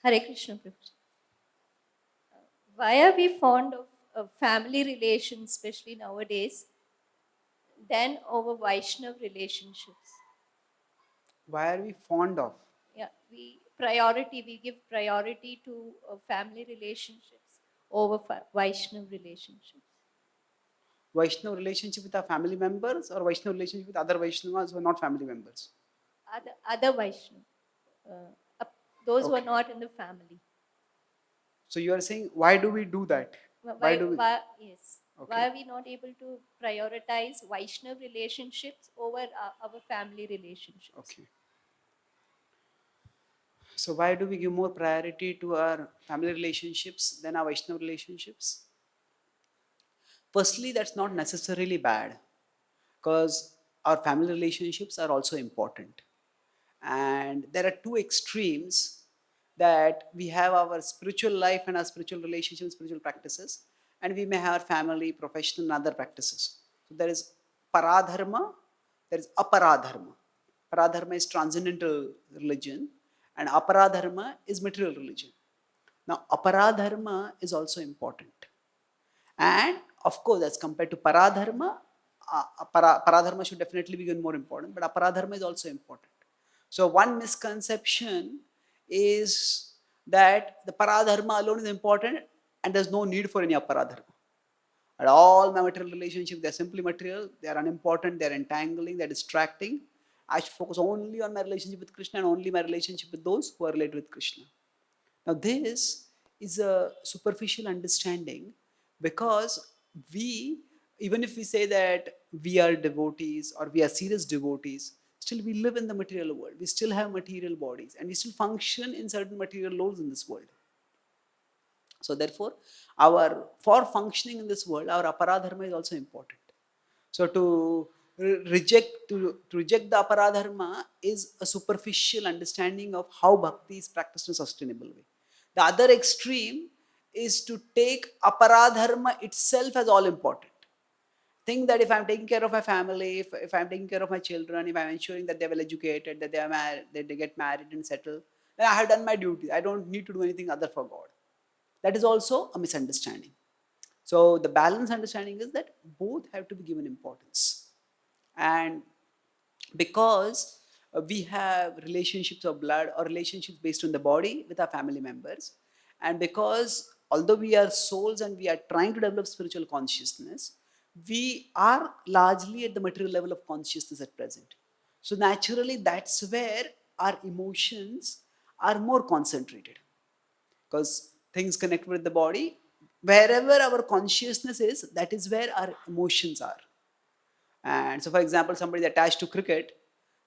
Hare Krishna, Prabhuji. Why are we fond of family relations, especially nowadays, than over Vaishnav relationships? Why are we fond of? Yeah, we give priority to family relationships over Vaishnav relationships. Vaishnav relationship with our family members or Vaishnav relationship with other Vaishnavas who are not family members? Other Vaishnav, uh, those who are Okay. not in the family. So you are saying, why do we do that? Why do we? Yes. Okay. Why are we not able to prioritize Vaishnav relationships over our family relationships? Okay. So why do we give more priority to our family relationships than our Vaishnav relationships? Firstly, that's not necessarily bad because our family relationships are also important. And there are two extremes, that we have our spiritual life and our spiritual relationships, spiritual practices, and we may have our family, professional, and other practices. So there is paradharma, there is aparadharma. Paradharma is transcendental religion, and aparadharma is material religion. Now, aparadharma is also important. And of course, as compared to paradharma, paradharma should definitely be even more important, but aparadharma is also important. So one misconception is that the paradharma alone is important and there's no need for any aparadharma. And all my material relationships, they're simply material, they're unimportant, they're entangling, they're distracting. I should focus only on my relationship with Krishna and only my relationship with those who are related with Krishna. Now, this is a superficial understanding, because we, even if we say that we are devotees or we are serious devotees, still we live in the material world. We still have material bodies and we still function in certain material roles in this world. So, therefore, for functioning in this world, our aparadharma is also important. So, to reject the aparadharma is a superficial understanding of how bhakti is practiced in a sustainable way. The other extreme is to take aparadharma itself as all important. Think that if I'm taking care of my family, if I'm taking care of my children, if I'm ensuring that they're well educated, that they are married, that they get married and settle, then I have done my duty. I don't need to do anything other for God. That is also a misunderstanding. So the balanced understanding is that both have to be given importance. And because we have relationships of blood or relationships based on the body with our family members, and because although we are souls and we are trying to develop spiritual consciousness, we are largely at the material level of consciousness at present. So naturally, that's where our emotions are more concentrated, because things connect with the body. Wherever our consciousness is, that is where our emotions are. And so, for example, somebody is attached to cricket,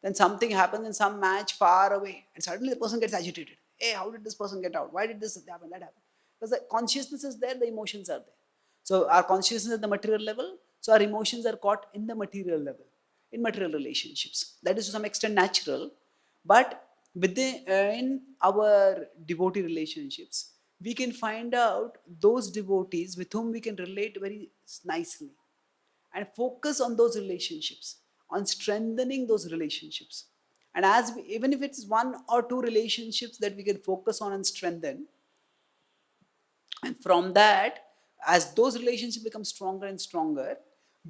then something happens in some match far away, and suddenly the person gets agitated. Hey, how did this person get out? Why did this happen? That happened. Because the consciousness is there, the emotions are there. So, our consciousness at the material level, so our emotions are caught in the material level, in material relationships. That is to some extent natural, but in our devotee relationships, we can find out those devotees with whom we can relate very nicely, and focus on those relationships, on strengthening those relationships. And even if it's one or two relationships that we can focus on and strengthen, and from that, as those relationships become stronger and stronger,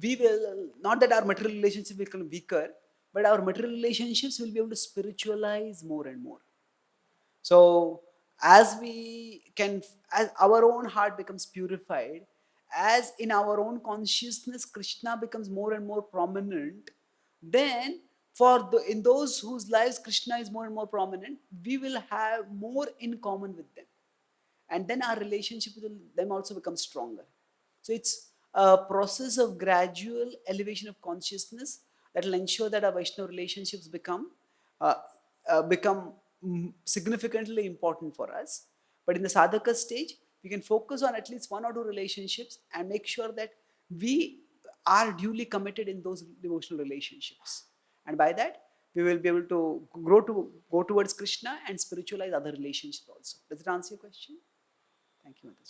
we will, not that our material relationships will become weaker, but our material relationships will be able to spiritualize more and more. So as we can, as our own heart becomes purified, as in our own consciousness Krishna becomes more and more prominent, then in those whose lives Krishna is more and more prominent, we will have more in common with them, and then our relationship with them also becomes stronger. So it's a process of gradual elevation of consciousness that will ensure that our Vaishnava relationships uh, become significantly important for us. But in the sadhaka stage, we can focus on at least one or two relationships and make sure that we are duly committed in those devotional relationships. And by that, we will be able to go towards Krishna and spiritualize other relationships also. Does it answer your question? Thank you, Mataji.